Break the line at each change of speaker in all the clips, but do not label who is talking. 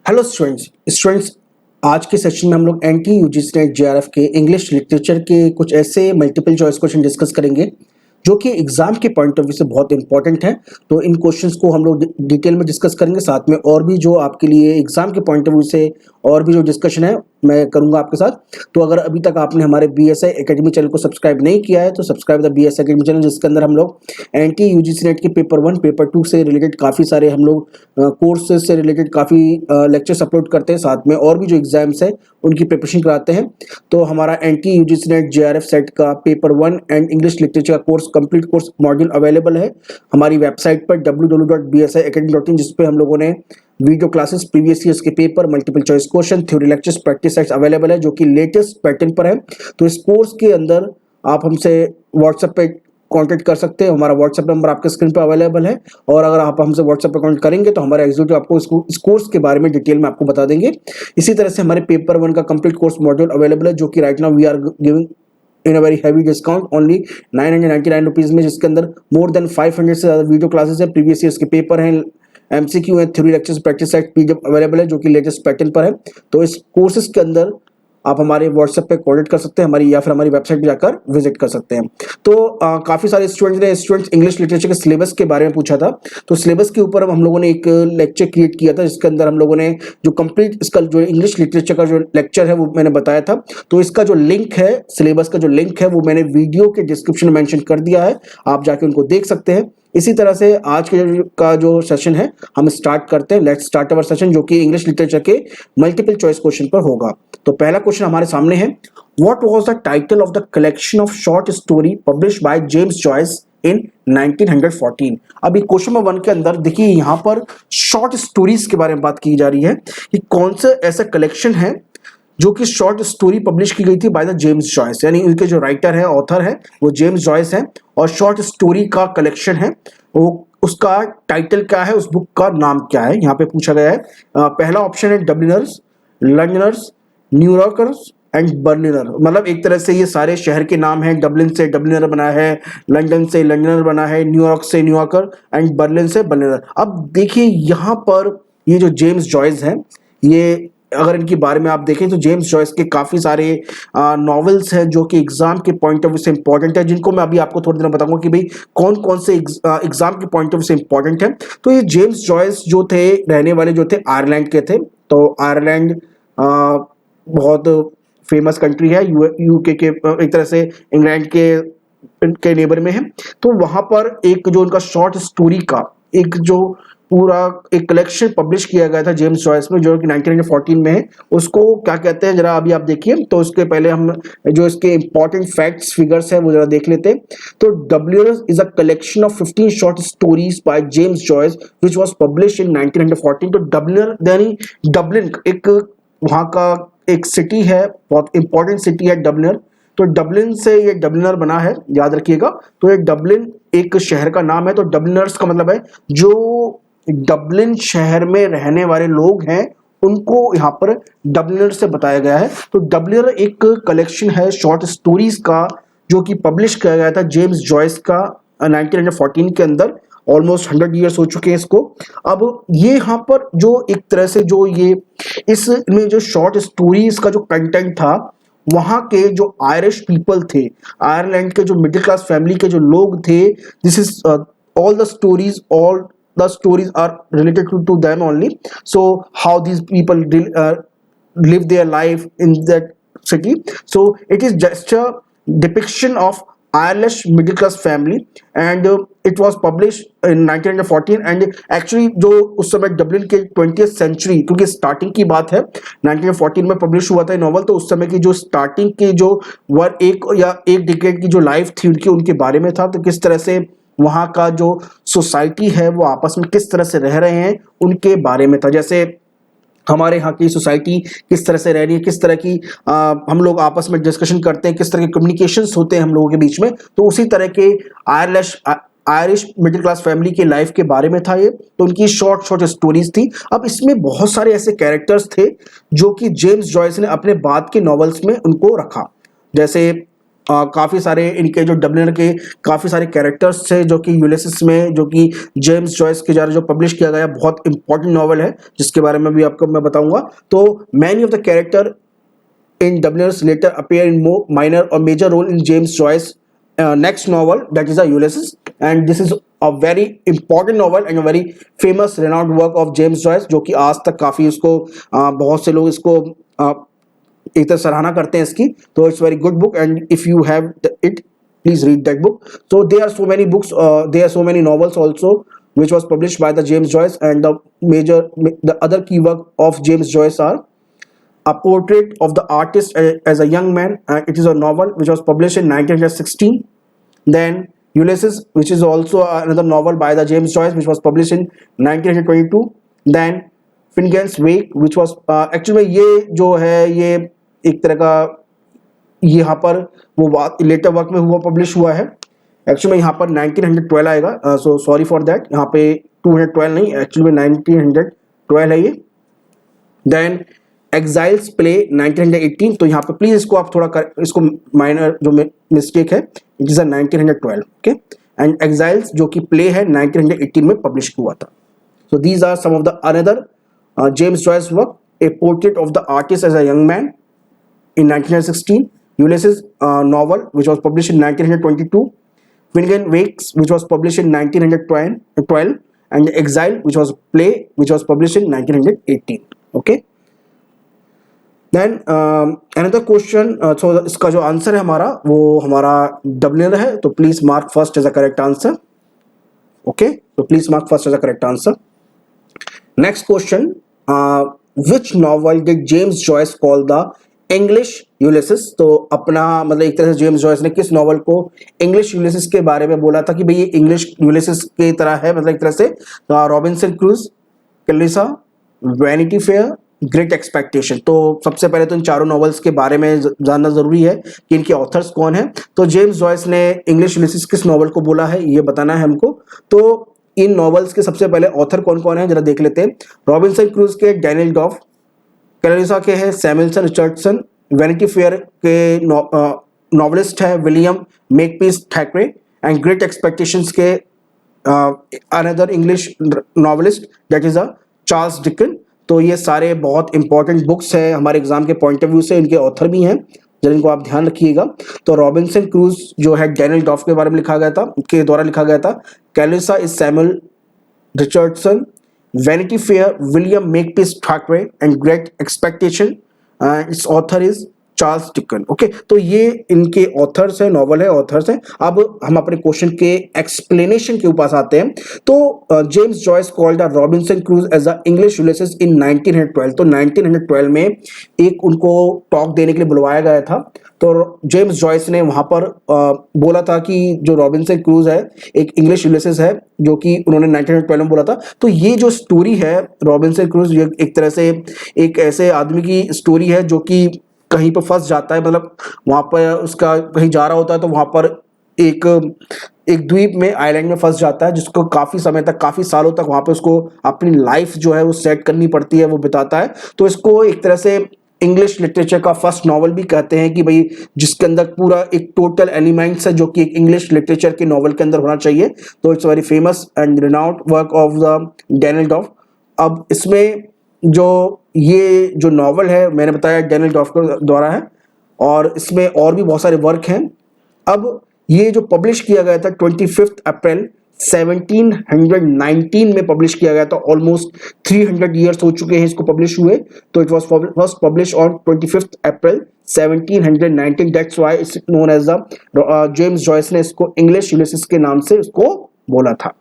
Hello students आज के session में हम लोग एनटी यूजीसी नेट जेआरएफ के इंग्लिश लिटरेचर के कुछ ऐसे मल्टीपल चॉइस क्वेश्चन डिस्कस करेंगे जो कि एग्जाम के पॉइंट ऑफ व्यू से बहुत इंपॉर्टेंट है। तो इन क्वेश्चंस को हम लोग डिटेल में डिस्कस करेंगे, साथ में और भी जो आपके लिए एग्जाम के पॉइंट ऑफ व्यू से और भी जो डिस्कशन है मैं करूंगा आपके साथ। तो अगर अभी तक आपने हमारे बीएसआई एकेडमी चैनल को सब्सक्राइब नहीं किया है तो subscribe the BSI academy channel, जिसके अंदर हम लोग एनटी यूजीसी नेट के पेपर 1 पेपर 2 से रिलेटेड काफ़ी सारे हम लोग कोर्सेज से रिलेटेड काफ़ी लेक्चर्स अपलोड करते हैं, साथ में और भी जो एग्जाम्स है उनकी प्रिपरेशन कराते हैं। तो हमारा NT UGC NET JRF SET का पेपर 1 एंड इंग्लिश लिटरेचर का course complete course module available है हमारी वेबसाइट पर www.bsiacademy.in, जिस पे हम लोगों ने वीडियो क्लासेस, प्रीवियस ईयर्स के paper, multiple choice question, theory lectures, practice sets available है जो कि लेटेस्ट पैटर्न पर है। तो इस कोर्स के अंदर आप हमसे व्हाट्सएप पे कांटेक्ट कर सकते हैं। हमारा व्हाट्सएप नंबर आपके स्क्रीन पर अवेलेबल है और अगर आप हमसे व्हाट्सएप पर कांटेक्ट करेंगे तो हमारे एग्जीक्यूटिव आपको इस कोर्स के बारे में डिटेल में आपको बता देंगे। इसी तरह से हमारे पेपर 1 का कंप्लीट कोर्स मॉड्यूल अवेलेबल है जो कि right now we are giving in a very heavy discount only 999 rupees में, जिसके अंदर मोर देन 500 से ज्यादा वीडियो क्लासेस है, प्रीवियस ईयर्स के पेपर हैं, एमसीक्यू है, theory lectures, practice set PDF available है जो कि लेटेस्ट पैटर्न पर है। तो इस कोर्सेज के अंदर आप हमारे व्हाट्सएप पे कॉन्टेक्ट कर सकते हैं हमारी, या फिर हमारी वेबसाइट पे जाकर विजिट कर सकते हैं। तो काफी सारे स्टूडेंट्स इंग्लिश लिटरेचर के सिलेबस के बारे में पूछा था। तो सिलेबस के ऊपर हम लोगों ने एक लेक्चर क्रिएट किया था जिसके अंदर हम लोगों ने जो कंप्लीट इसका जो इंग्लिश लिटरेचर का जो लेक्चर है वो मैंने बताया था। तो इसका जो लिंक है, सिलेबस का जो लिंक है वो मैंने वीडियो के डिस्क्रिप्शन में मेंशन कर दिया है, आप जाके उनको देख सकते हैं। इसी तरह से आज का जो सेशन है हम स्टार्ट करते हैं। लेट्स स्टार्ट अवर सेशन, जो कि इंग्लिश लिटरेचर के मल्टीपल चॉइस क्वेश्चन पर होगा। तो पहला क्वेश्चन हमारे सामने है, what was the title of the collection of short story published by James Joyce in 1914। अभी क्वेश्चन नंबर 1 के अंदर देखिए यहाँ पर शॉर्ट स्टोरीज के बारे में बात की जा रही है कि कौन सा ऐसा कलेक्शन है जो कि शॉर्ट स्टोरी पब्लिश की गई थी बाय द जेम्स जॉयस, यानी उनके जो राइटर है, ऑथर है वो जेम्स जॉयस है और शॉर्ट स्टोरी का कलेक्शन है वो, उसका टाइटल क्या है, उस बुक का नाम क्या है, यहाँ पे पूछा गया है। पहला ऑप्शन है डब्लिनर्स, लंडनर्स, न्यूयॉर्कर्स एंड बर्लिनर। मतलब एक तरह से ये सारे शहर के नाम हैं। डब्लिन से डब्लिनर बना है, लंदन से लंडनर बना है, न्यूयॉर्क से न्यूयॉर्कर एंड बर्लिन से बर्लिनर। अब देखिए यहाँ पर ये जो जेम्स जॉयस हैं, ये अगर इनके बारे में आप देखें तो जेम्स जॉयस के काफ़ी सारे नॉवेल्स हैं जो कि एग्जाम के पॉइंट ऑफ व्यू से इंपॉर्टेंट है, जिनको मैं अभी आपको थोड़ी देर बताऊंगा कि भाई कौन कौन से एग्जाम के पॉइंट ऑफ व्यू से इंपॉर्टेंट है। तो ये जेम्स जॉयस जो थे, रहने वाले जो थे आयरलैंड के थे। तो आयरलैंड बहुत फेमस कंट्री है, यूके के एक तरह से इंग्लैंड के नेबर में है। तो वहां पर एक जो उनका शॉर्ट स्टोरी का एक जो पूरा एक कलेक्शन पब्लिश किया गया था जेम्स जॉयस में, जो कि 1914 में है। उसको क्या कहते हैं जरा अभी आप देखिए। तो उसके पहले हम जो इसके इंपॉर्टेंट फैक्ट्स फिगर्स है वो जरा देख लेते हैं। तो Dubliners is a collection of 15 short stories by James Joyce which was published in 1914। तो डब्लिनर यानी डब्लिन एक वहां का एक सिटी है, बहुत इंपॉर्टेंट सिटी है डब्लिनर। तो डब्लिन से ये डब्लिनर बना है, याद रखिएगा। तो ये डब्लिन एक शहर का नाम है। तो डब्लिनर्स का मतलब है जो डब्लिन शहर में रहने वाले लोग हैं उनको यहाँ पर डब्लिनर से बताया गया है। तो डब्लिनर एक कलेक्शन है शॉर्ट स्टोरीज का जो कि पब्लिश किया गया था जेम्स जॉयस का 1914 के अंदर। ऑलमोस्ट 100 ईयर्स हो चुके हैं इसको। अब ये यहाँ पर जो एक तरह से जो ये इसमें जो शॉर्ट स्टोरीज का जो कंटेंट था, वहां के जो आयरिश पीपल थे, आयरलैंड के जो मिडिल क्लास फैमिली के जो लोग थे, this is all the stories are related to them only. So how these people live their life in that city. So it is just a depiction of Irish middle class family and it was published in 1914 and actually जो उस समय Dublin के 20th century, क्योंकि starting की बात है 1914 में publish हुआ था ये नॉवल। तो उस समय की जो स्टार्टिंग की जो एक डिकेड की जो लाइफ थी उनकी, उनके बारे में था। तो किस तरह से वहाँ का जो सोसाइटी है वो आपस में किस तरह से रह रहे हैं उनके बारे में था। जैसे हमारे यहाँ की सोसाइटी किस तरह से रह रही है, किस तरह की हम लोग आपस में डिस्कशन करते हैं, किस तरह के कम्युनिकेशंस होते हैं हम लोगों के बीच में। तो उसी तरह के आयरिश मिडिल क्लास फैमिली के लाइफ के बारे में था ये। तो उनकी शॉर्ट स्टोरीज थी। अब इसमें बहुत सारे ऐसे कैरेक्टर्स थे जो कि जेम्स जॉयस ने अपने बाद के नॉवेल्स में उनको रखा। जैसे काफ़ी सारे इनके जो डब्लिनर के काफ़ी सारे कैरेक्टर्स थे जो कि यूलिसिस में, जो कि जेम्स जॉयस के द्वारा जो पब्लिश किया गया बहुत इंपॉर्टेंट नॉवल है, जिसके बारे में भी आपको मैं बताऊंगा। तो many of the character in Dubliners later appear in more minor or major role in James Joyce's next novel, that is Ulysses, and this is a very important novel and a very famous renowned work of James Joyce, जो कि आज तक काफ़ी इसको बहुत से लोग इसको एक तरह सराहना करते हैं इसकी। तो it's very good book and if you have it please read that book. So there are so many books, there are so many novels also which was published by the James Joyce, and the other key work of James Joyce are A Portrait of the Artist as a Young Man. It is a novel which was published in 1916. Then Ulysses, which is also another novel by the James Joyce, which was published in 1922. Then Finnegan's Wake, which was actually ये जो है ये एक तरह का यहाँ पर वो लेटर वर्क में हुआ पब्लिश हुआ है। एक्चुअली में यहाँ पर 1912 आएगा, सो सॉरी फॉर दैट, यहाँ पे 212 नहीं, एक्चुअली में 1912 है ये। देन एग्जाइल्स प्ले 1918, तो यहाँ पे प्लीज इसको आप थोड़ा इसको माइनर जो मिस्टेक है, it is 1912, okay. And exiles जो कि प्ले है 1918 में पब्लिश हुआ था। So these are some of the another James Joyce work. A portrait of the artist as a young man in 1916, Ulysses novel which was published in 1922, Finnegan Wakes which was published in 1912, and Exile which was play which was published in 1918, okay। Then another question, so इसका जो answer है हमारा वो हमारा Dubliner है, तो please mark first as a correct answer, okay. तो please mark first as a correct answer. Next question, which novel did James Joyce call the English Ulysses? तो अपना मतलब एक तरह से जेम्स जॉयस ने किस नॉवल को इंग्लिश यूलिसिस के बारे में बोला था कि भाई ये इंग्लिश यूलिसिस की तरह है, मतलब एक तरह से Robinson Crusoe, Clarissa, Vanity Fair, Great Expectation. तो सबसे पहले तो इन चारों नॉवेल्स के बारे में जानना जरूरी है कि इनके ऑथर्स कौन है। तो जेम्स जॉयस ने इंग्लिश यूलिसिस किस नॉवल को बोला है ये बताना है हमको। तो इन नॉवेल्स के सबसे पहले ऑथर कौन कौन है जरा देख लेते हैं। रॉबिन्सन क्रूज के डैनियल डॉफ, कैलिसा के है सैमुएल्सन रिचर्डसन, वैनिटी फेयर के नॉवलिस्ट है William Makepeace Thackeray, and Great Expectations के another English novelist that is Charles Dickens. तो ये सारे बहुत इंपॉर्टेंट बुक्स है हमारे एग्जाम के पॉइंट ऑफ व्यू से, इनके ऑथर भी हैं जिनको आप ध्यान रखिएगा। तो रॉबिन्सन क्रूज जो है डैनियल डॉफ के बारे में लिखा गया था, के द्वारा लिखा गया था। Clarissa is Samuel Richardson, Vanity Fair, William Makepeace Thackeray, and Great Expectation, its author is Charles Dickens, okay. तो ये इनके ऑथर्स है, नॉवल है, ऑथर्स हैं। अब हम अपने क्वेश्चन के एक्सप्लेनेशन के ऊपर आते हैं। तो James Joyce called the Robinson Crusoe as a English Ulysses in 1912। तो 1912 में एक उनको टॉक देने के लिए बुलवाया गया था। तो जेम्स जॉयस ने वहां पर बोला था कि जो रॉबिन्सन क्रूज है एक इंग्लिश यूलिसिस है, जो कि उन्होंने 1912 में बोला था। तो ये जो स्टोरी है रॉबिन्सन क्रूज, ये एक तरह से एक ऐसे आदमी की स्टोरी है जो कि कहीं पर फंस जाता है, मतलब वहां पर उसका कहीं जा रहा होता है तो वहां पर एक द्वीप में, आइलैंड में फंस जाता है, जिसको काफी समय तक, काफी सालों तक वहां पे उसको अपनी लाइफ जो है वो सेट करनी पड़ती है, वो बिताता है। तो इसको एक तरह से इंग्लिश लिटरेचर का फर्स्ट नॉवल भी कहते हैं कि भाई जिसके अंदर पूरा एक टोटल एलिमेंट्स है जो कि एक इंग्लिश लिटरेचर के नॉवल के अंदर होना चाहिए। तो it's very famous and renowned work of the Daniel Defoe. अब इसमें जो ये जो नॉवल है मैंने बताया डैनियल डॉफ के द्वारा है, और इसमें और भी बहुत सारे वर्क हैं। अब ये जो पब्लिश किया गया था 25 अप्रैल 1719 में पब्लिश किया गया था। ऑलमोस्ट 300 ईयर्स हो चुके हैं इसको पब्लिश हुए। तो it was first publish on 25 April 1719, that's why it's known as the James Joyce ने इसको इंग्लिश यूलिसिस के नाम से इसको बोला था।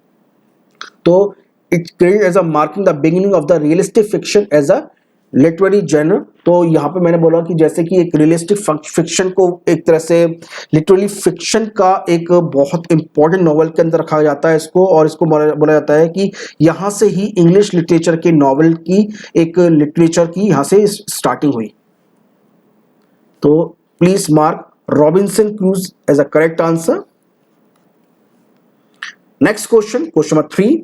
तो it credit as a marking the beginning of the realistic fiction as a literary genre. तो यहाँ पे मैंने बोला कि जैसे कि एक रियलिस्टिक फिक्शन को एक तरह से लिटरली फिक्शन का एक बहुत इंपॉर्टेंट नॉवल के अंदर रखा जाता है इसको, और इसको बोला जाता है कि यहाँ से ही इंग्लिश लिटरेचर के नॉवल की एक लिटरेचर की यहाँ से स्टार्टिंग हुई। तो please mark Robinson Crusoe as a correct answer. Next question, question number 3।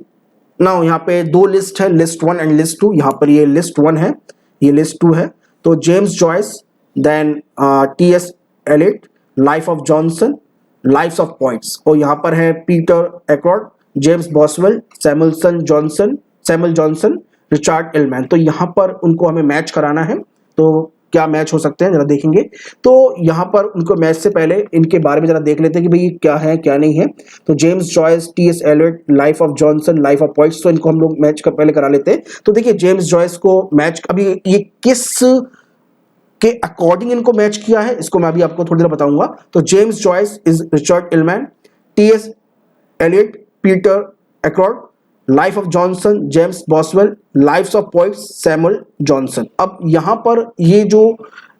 Now यहाँ पे दो लिस्ट है, लिस्ट 1 एंड लिस्ट 2। यहाँ पर ये लिस्ट 1 है, ये लिस्ट 2 है। तो James Joyce, then T S. Eliot, life of Johnson, Lives of Poets. और यहाँ पर है Peter Ackroyd, James Boswell, Samuel Johnson, Richard Ellmann. तो यहाँ पर उनको हमें मैच कराना है। तो क्या मैच हो सकते हैं जरा देखेंगे। तो यहाँ पर उनको मैच से पहले इनके बारे में जरा देख लेते हैं कि भाई क्या है क्या नहीं है। तो James Joyce, T S. Eliot, life of Johnson, life of points, तो इनको हम लोग मैच का पहले करा लेते हैं। तो देखिए जेम्स जॉयस को मैच, अभी ये किस के अकॉर्डिंग इनको मैच किया है इसको मैं अभी आपको थोड़ी देर बताऊंगा। तो James Joyce is Richard Ellmann, T S. Eliot, Peter Ackroyd, Life of Johnson, James Boswell, Lives of Poets, Samuel Johnson. अब यहां पर ये जो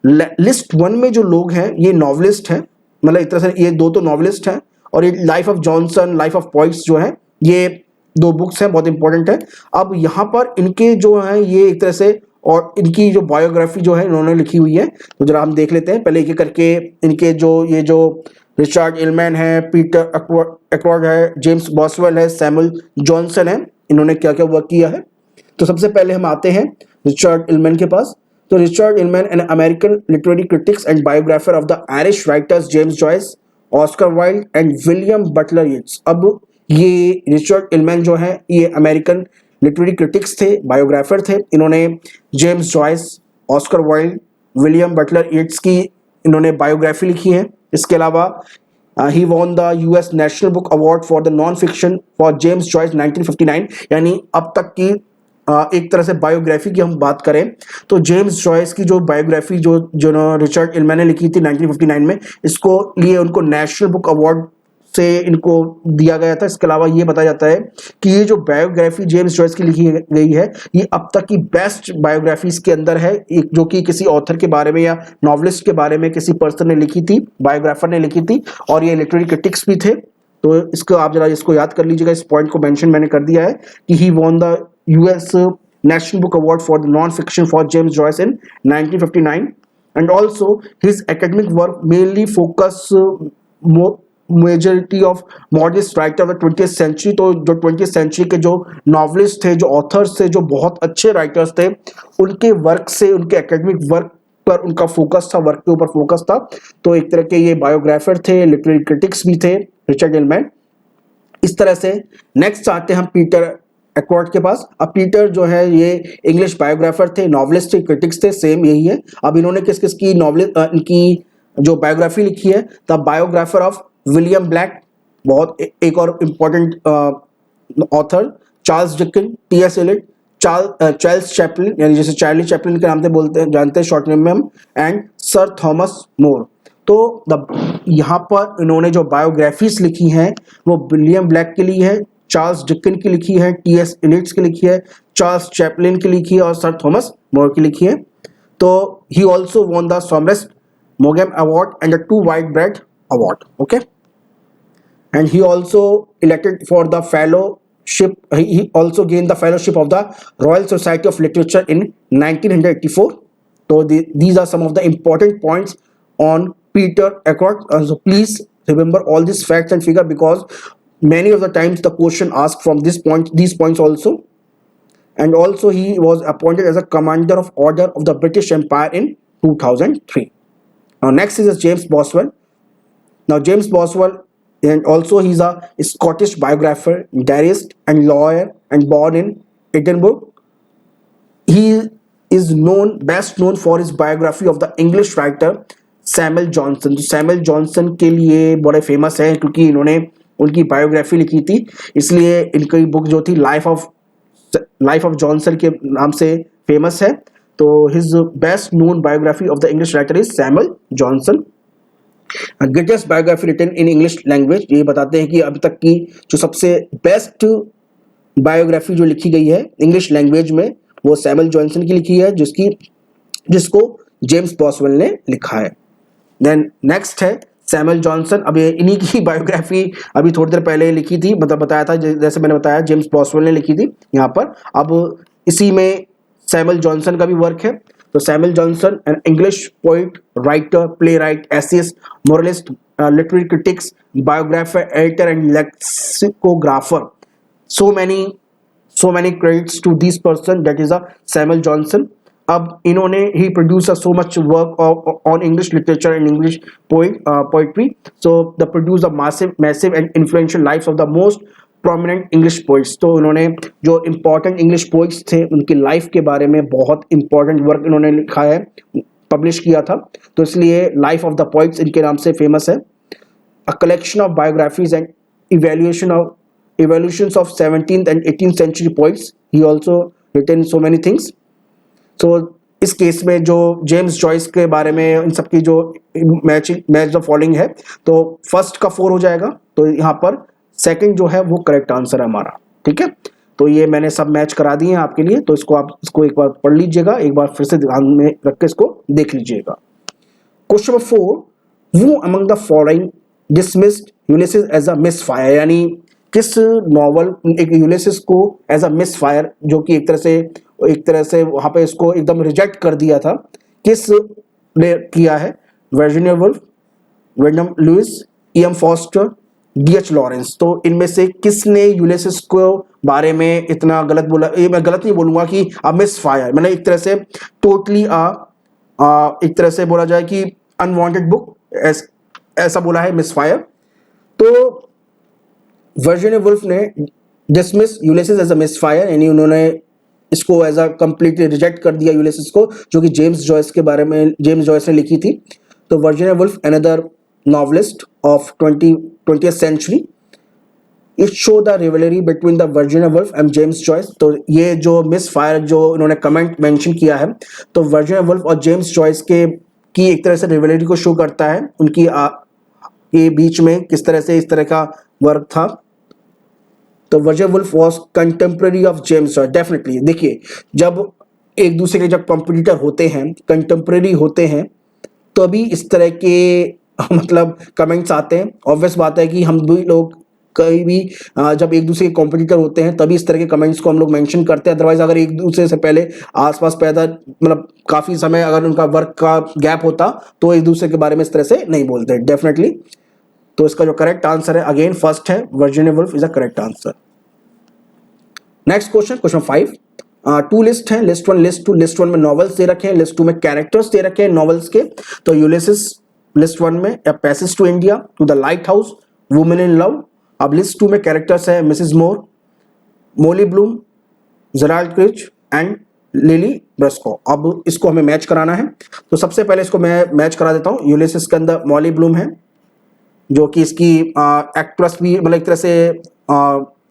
लिस्ट वन में जो लोग हैं ये नॉवलिस्ट हैं, मतलब एक तरह से ये दो तो नॉवलिस्ट हैं, और ये life of Johnson, life of poets जो है ये दो बुक्स हैं, बहुत इंपॉर्टेंट है। अब यहाँ पर इनके जो है ये एक तरह से, और इनकी जो बायोग्राफी जो है इन्होंने लिखी हुई है, तो जरा हम देख लेते हैं पहले एक एक करके। इनके जो ये जो रिचर्ड इलमैन है, पीटर एकॉर्ड है, जेम्स बॉसवेल है, सैमुअल जॉनसन है, इन्होंने क्या क्या वर्क किया है। तो सबसे पहले हम आते हैं रिचर्ड इलमैन के पास। तो Richard Ellmann an American literary critics and biographer of the Irish writers James Joyce, Oscar Wilde and William Butler Yeats. अब ये रिचर्ड इलमैन जो है ये अमेरिकन लिटरेरी क्रिटिक्स थे, बायोग्राफर थे। इन्होंने James Joyce, Oscar Wilde, William Butler Yeats की इन्होंने बायोग्राफी लिखी है। इसके अलावा he won the US National Book Award for the non fiction for James Joyce 1959। यानी अब तक की एक तरह से बायोग्राफी की हम बात करें तो जेम्स जॉयस की जो बायोग्राफी जो जो रिचर्ड इलमैन ने लिखी थी 1959 में, इसको लिए उनको नेशनल बुक अवार्ड से इनको दिया गया था। इसके अलावा ये बताया जाता है कि ये जो बायोग्राफी जेम्स जॉयस की लिखी गई है ये अब तक की बेस्ट बायोग्राफीज के अंदर है, एक जो कि किसी ऑथर के बारे में या नॉवलिस्ट के बारे में किसी पर्सन ने लिखी थी, बायोग्राफर ने लिखी थी, और ये लिटरेरी क्रिटिक्स भी थे। तो इसको आप जरा इसको याद कर लीजिएगा, इस पॉइंट को मेंशन मैंने कर दिया है कि he won the US National Book Award for the non fiction for James Joyce in 1959 and also his academic work mainly focus majority of modernist writer of the 20th century. तो जो 20th century के जो novelist थे, जो authors थे, जो बहुत अच्छे राइटर्स थे, उनके वर्क से, उनके एकेडमिक वर्क पर उनका फोकस था, वर्क के ऊपर फोकस था। तो एक तरह के ये बायोग्राफर थे, लिटरेरी क्रिटिक्स भी थे रिचर्ड इलमैन। इस तरह से नेक्स्ट आते हैं हम पीटर एकॉर्ड के पास। अब पीटर जो है ये इंग्लिश बायोग्राफर थे, नॉवलिस्ट थे, क्रिटिक्स थे, सेम यही है। अब इन्होंने किस किस की इनकी जो बायोग्राफी लिखी है, the biographer of William Blake, बहुत एक और important author, Charles Dickens, T S. Eliot, Charles Chaplin, यानी जैसे चार्ली चैपलिन के नाम से बोलते हैं, जानते हैं शॉर्ट नेम में हम, एंड सर थॉमस मोर। तो यहाँ पर इन्होंने जो बायोग्राफीज लिखी हैं वो विलियम ब्लैक के लिए है, चार्ल्स डिकन की लिखी है, टी.एस. एलियट की लिखी है, चार्ल्स चैपलिन की लिखी है, और सर थॉमस मोर की लिखी है। तो he also won the Somerset मोगेम award and the 2 Whitbread award, okay, and he also elected for the fellowship. He also gained the fellowship of the Royal Society of Literature in 1984. So these are some of the important points on Peter Ekord. So please remember all these facts and figure, because many of the times the question asked from these points also. And also he was appointed as a commander of order of the British Empire in 2003. Now next is James Boswell. Now James Boswell, and also he's a Scottish biographer, diarist and lawyer, and born in Edinburgh. He is best known for his biography of the English writer Samuel Johnson. तो Samuel Johnson के लिए बड़े famous है क्योंकि इन्होंने उनकी biography लिखी थी, इसलिए इनकी बुक जो थी लाइफ ऑफ जॉनसन के नाम से फेमस है। तो his best known biography of the English writer is Samuel Johnson. Greatest biography written in English language, ये बताते हैं कि अभी तक की जो सबसे बेस्ट बायोग्राफी जो लिखी गई है इंग्लिश लैंग्वेज में वो सैमुअल जॉनसन की लिखी है, जिसको जेम्स बॉसवेल ने लिखा है। देन नेक्स्ट है सैमुअल जॉनसन। अब इन्हीं की बायोग्राफी अभी थोड़ी देर पहले लिखी थी, मतलब बताया था, जैसे मैंने बताया जेम्स बॉसवेल ने लिखी थी यहाँ पर। अब इसी में सैमुअल जॉनसन का भी वर्क है। तो Samuel Johnson, an English poet, writer, playwright, essayist, moralist, literary critics, biographer, editor, and lexicographer. So many credits to this person, that is a Samuel Johnson. अब इन्होंने he produce so much work on English literature and English poetry, so the produce the massive and influential lives of the most prominent English poets. तो इन्होंने जो important English poets थे उनकी life के बारे में बहुत इंपॉर्टेंट वर्क इन्होंने लिखा है, पब्लिश किया था, तो इसलिए लाइफ ऑफ द पोइट्स इनके नाम से फेमस है। अ collection of biographies and evaluations of 17th and 18th century poets. He also written so many things. So इस केस में जो जेम्स जॉयस के बारे में इन सबकी जो मैच द फॉलोइंग है, तो फर्स्ट का 4 हो जाएगा, तो यहाँ पर सेकंड जो है वो करेक्ट आंसर है हमारा। ठीक है, तो ये मैंने सब मैच करा दिए हैं आपके लिए, तो इसको आप इसको एक बार पढ़ लीजिएगा, एक बार फिर से ध्यान में रख के इसको देख लीजिएगा। Question number 4, who among the following dismissed Ulysses as a misfire, यानी किस नॉवल एक यूलिसिस को एज अ मिसफायर, जो कि एक तरह से वहां पे इसको एकदम रिजेक्ट कर दिया था, किस ने किया है? Virginia Woolf, Wyndham Lewis, E.M. Forster, D.H. Lawrence. तो इनमें से किसने यूलिसिस को बारे में इतना गलत बोला? ये मैं गलत नहीं बोलूंगा कि अ मिसफायर, मतलब एक तरह से टोटली एक तरह से बोला जाए कि अनवांटेड बुक, ऐसा बोला है मिसफायर। तो वर्जीनिया वुल्फ ने dismiss Ulysses as a misfire, यानी उन्होंने इसको एज अ कंप्लीटली रिजेक्ट कर दिया यूलिसिस को, जो कि जेम्स जॉयस के बारे में जेम्स जॉयस ने लिखी थी। तो Virginia Woolf another novelist of 20th century, it show the rivalry between the Virginia Woolf and James Joyce. तो ये जो मिसफायर जो इन्होंने कमेंट मेंशन किया है, तो वर्जीनिया वुल्फ और जेम्स जॉयस के की एक तरह से रिवलरी को शो करता है, उनकी के बीच में किस तरह से इस तरह का वर्क था। तो Virginia Woolf was contemporary of James Joyce. Definitely देखिए, जब एक दूसरे के जब कॉम्पिटिटर होते हैं, कंटेम्पररी होते हैं, तो अभी इस तरह के मतलब कमेंट्स आते हैं। ऑब्वियस बात है कि हम भी लोग कहीं भी जब एक दूसरे के कॉम्पिटिटर होते हैं तभी इस तरह के कमेंट्स को हम लोग मेंशन करते हैं। अदरवाइज अगर एक दूसरे से पहले आसपास पैदा मतलब काफी समय अगर उनका वर्क का गैप होता तो एक दूसरे के बारे में इस तरह से नहीं बोलते डेफिनेटली। तो इसका जो करेक्ट आंसर है अगेन फर्स्ट है, Virginia wolf is a correct answer. Next question, question 5, 2 list है, लिस्ट 1 लिस्ट 2। लिस्ट 1 में नॉवेल्स दे रखे हैं, लिस्ट 2 में कैरेक्टर्स दे रखे हैं नॉवेल्स के। तो यूलिसिस लिस्ट 1 में A Passage to India, To the Lighthouse, Women in Love. अब लिस्ट 2 में कैरेक्टर्स है Mrs Moore, Molly Bloom, Gerald Crich and Lily Briscoe. अब इसको हमें मैच कराना है, तो सबसे पहले इसको मैं मैच करा देता हूँ। यूलिसिस के अंदर मोली ब्लूम है, जो कि इसकी एक्ट्रेस भी मतलब एक तरह से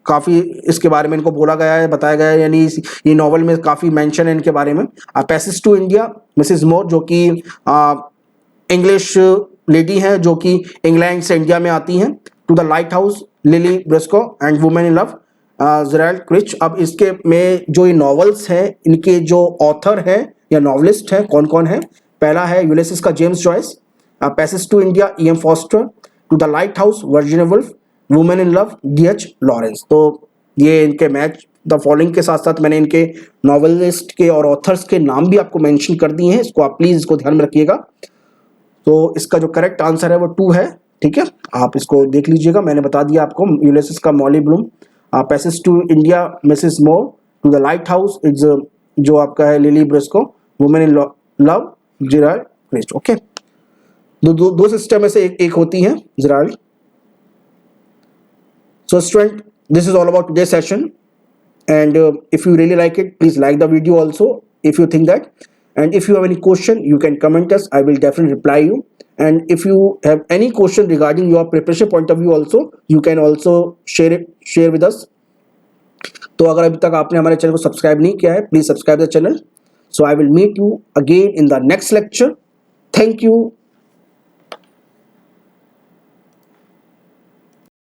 काफ़ी इसके बारे में इनको बोला गया है, बताया गया है, यानी ये नॉवल में काफ़ी मेंशन है इनके बारे में। पैसेज टू इंडिया, मिसेस मोर, जो कि इंग्लिश लेडी हैं जो कि इंग्लैंड से इंडिया में आती हैं। To the Lighthouse, Lily Briscoe and Women in Love, Gerald Crich. अब इसके में जो ये नॉवेल्स हैं, इनके जो ऑथर हैं या नॉवलिस्ट हैं कौन कौन है? पहला है यूलिसिस का James Joyce, passage to India E.M. Forster, to the lighthouse Virginia Woolf, women in love D.H. Lawrence. तो ये इनके मैच द फॉलोइंग के साथ साथ मैंने इनके नॉवेलिस्ट के और ऑथर्स के नाम भी आपको मेंशन कर दिए हैं, इसको आप प्लीज इसको ध्यान में रखिएगा। तो इसका जो करेक्ट आंसर है वो 2 है, ठीक है, आप इसको देख लीजिएगा। मैंने बता दिया आपको, यूलिसिस का Molly Bloom, Passage to India Mrs Moore, To the Lighthouse is जो आपका है Lily Briscoe, Women in Love Gerald Crich. Okay, दो सिस्टम में से एक होती है Gerald. So student, this is all about today's session, and if you really like it, please like the video also if you think that, and if you have any question you can comment us, I will definitely reply you, and if you have any question regarding your preparation point of view also, you can also share with us. तो अगर अभी तक आपने हमारे channel को subscribe नहीं किया है, please subscribe the channel. So I will meet you again in the next lecture. Thank you.